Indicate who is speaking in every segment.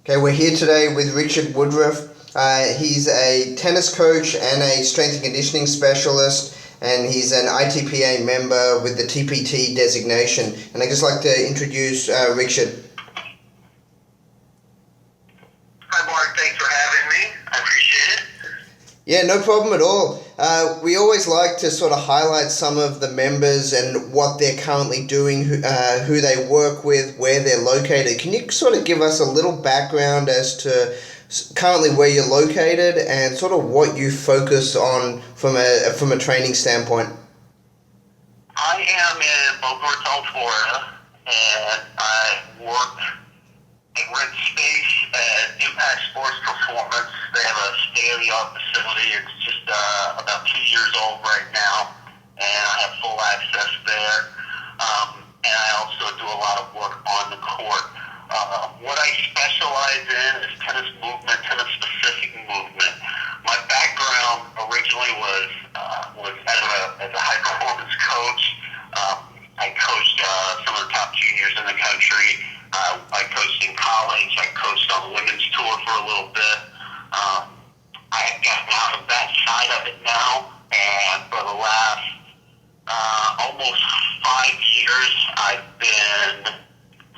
Speaker 1: Okay, we're here today with Richard Woodroof. He's a tennis coach and a strength and conditioning specialist, and he's an iTPA member with the TPT designation. And I'd just like to introduce Richard.
Speaker 2: Hi, Mark. Thanks for having me. I appreciate it.
Speaker 1: Yeah, no problem at all. We always like to sort of highlight some of the members and what they're currently doing, who they work with, where they're located. Can you sort of give us a little background as to currently where you're located and sort of what you focus on from a training standpoint?
Speaker 2: I am in Boca Raton, Florida, and I work at Rent Space at Impact Sports Performance. They have a state-of-the-art facility. It's just about 2 years old right now, and I have full access there. And I also do a lot of work on the court. What I specialize in is tennis movement, tennis-specific movement. My background originally was as a high-performance coach. I coached some of the top juniors in the country. I coached in college. I coached on the women's tour for a little bit. I have gotten out of that side of it now, and for the last almost 5 years, I've been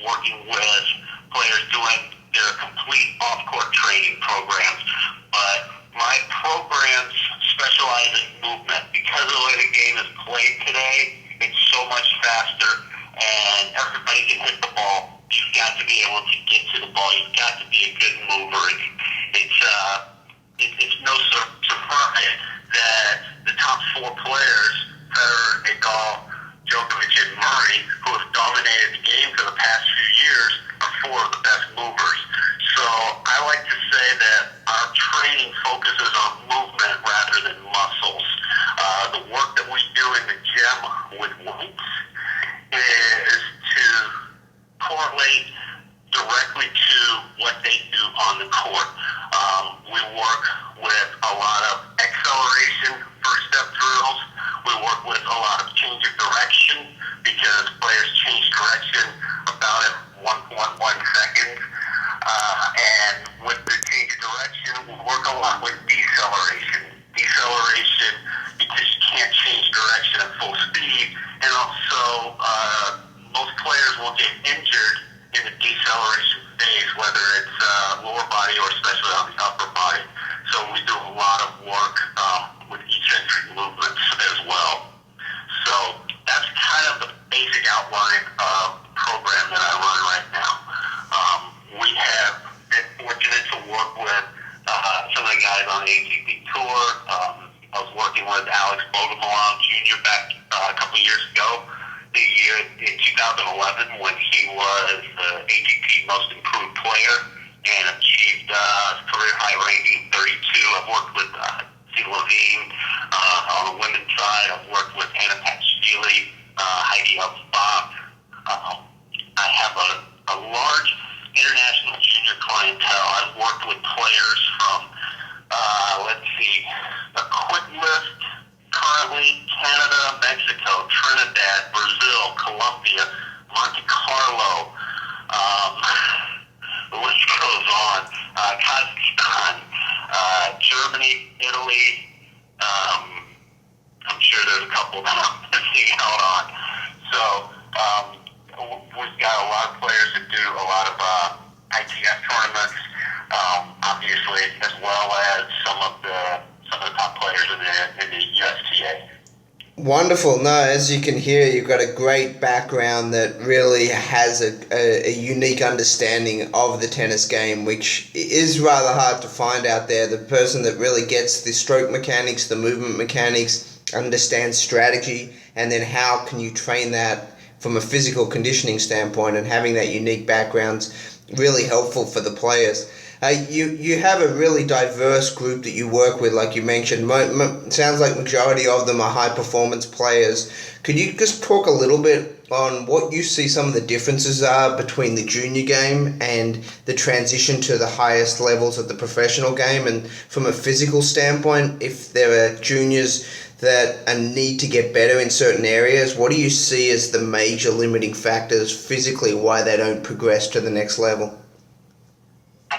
Speaker 2: working with players doing their complete off-court training programs. But my programs specialize in movement. Because of the way the game is played today, it's so much faster, and everybody can hit the ball. You've got to be able to get to the ball. You've got to be a good mover. It's no surprise that the top 4 players, Federer, Nadal, Djokovic, and Murray, who have dominated the game for the past few years, are 4 of the best movers. So I like to say that our training focuses on movement rather than muscles. The work that we do in the gym with weights is to correlate directly to what they do on the court. We work with a lot of acceleration, first step drills. We work with a lot of change of direction because players change direction about at 1.1 seconds. And with the change of direction, we work a lot with deceleration. Deceleration because you can't change direction at full speed. And also, most players will get injured in the deceleration phase, whether it's lower body or especially on the upper body. So we do a lot of work with eccentric movements as well. So that's kind of the basic outline of the program that I run right now. We have been fortunate to work with some of the guys on the ATP tour. I was working with Alex Bogomolov Jr. back a couple of years ago. The year in 2011 when he was the ATP Most Improved Player and achieved career high ranking 32. I've worked with C. Levine on the women's side. I've worked with Anna Patchvili, Heidi Elsbach. I have a large international junior clientele. I've worked with players from, a quick list. Currently, Canada, Mexico, Trinidad, Brazil, Colombia, Monte Carlo, the list goes on, Kazakhstan, Germany, Italy, I'm sure there's a couple that I'm missing out on. So we've got a lot of players that do a lot of ITF tournaments, obviously, as well as some of the top players in the USTA.
Speaker 1: Wonderful. No, as you can hear, you've got a great background that really has a unique understanding of the tennis game, which is rather hard to find out there. The person that really gets the stroke mechanics, the movement mechanics, understands strategy, and then how can you train that from a physical conditioning standpoint, and having that unique background's really helpful for the players. You have a really diverse group that you work with, like you mentioned. Sounds like majority of them are high-performance players. Could you just talk a little bit on what you see some of the differences are between the junior game and the transition to the highest levels of the professional game? And from a physical standpoint, if there are juniors that need to get better in certain areas, what do you see as the major limiting factors physically why they don't progress to the next level?
Speaker 2: I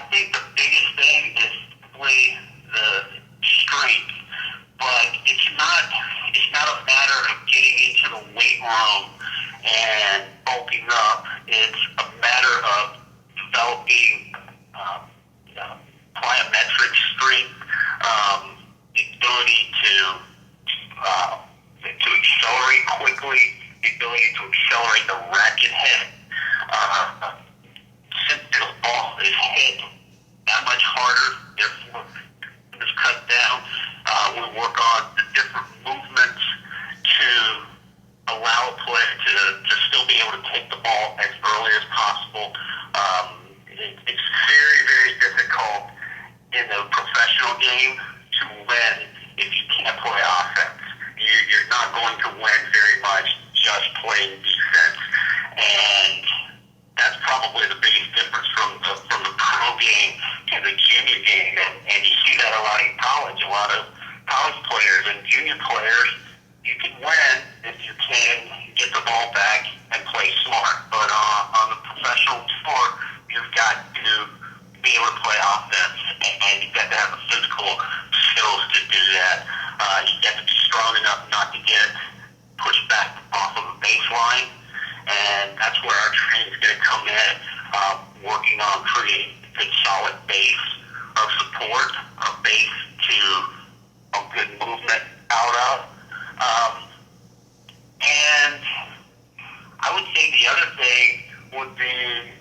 Speaker 2: create a solid base of support, a base to a good movement out of. And I would say the other thing would be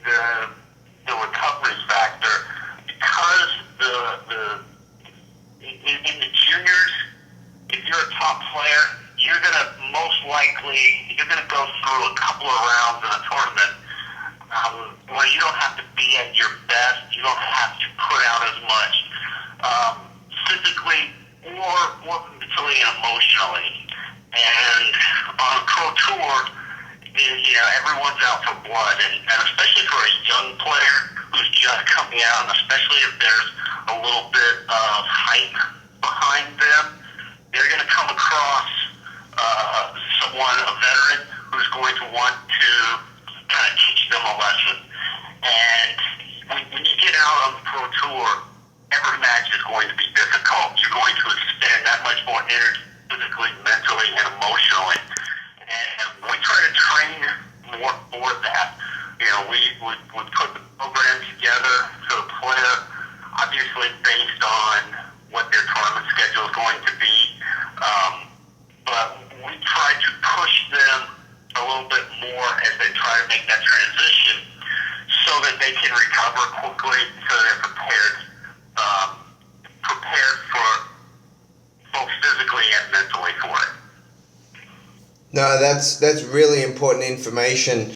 Speaker 2: the recovery factor, because in the juniors, if you're a top player, you're gonna go through a couple of rounds in a tournament where you don't have to be at your best, you don't have to put out as much physically or mentally and emotionally. And on a pro tour, everyone's out for blood, and especially for a young player who's just coming out, and especially if there's a little bit of hype behind them, they're going to come across a veteran who's going to want to kind of teach them a lesson. And when you get out on the pro tour, every match is going to be difficult. You're going to expend that much more energy, physically, mentally, and emotionally. And we try to train more for that. We put the program together for the player, obviously based on what their tournament schedule is going to be. But we try to push them a little bit more as they try to make that transition, so that they can recover quickly, so they're prepared for both physically and mentally for it.
Speaker 1: No, that's really important information.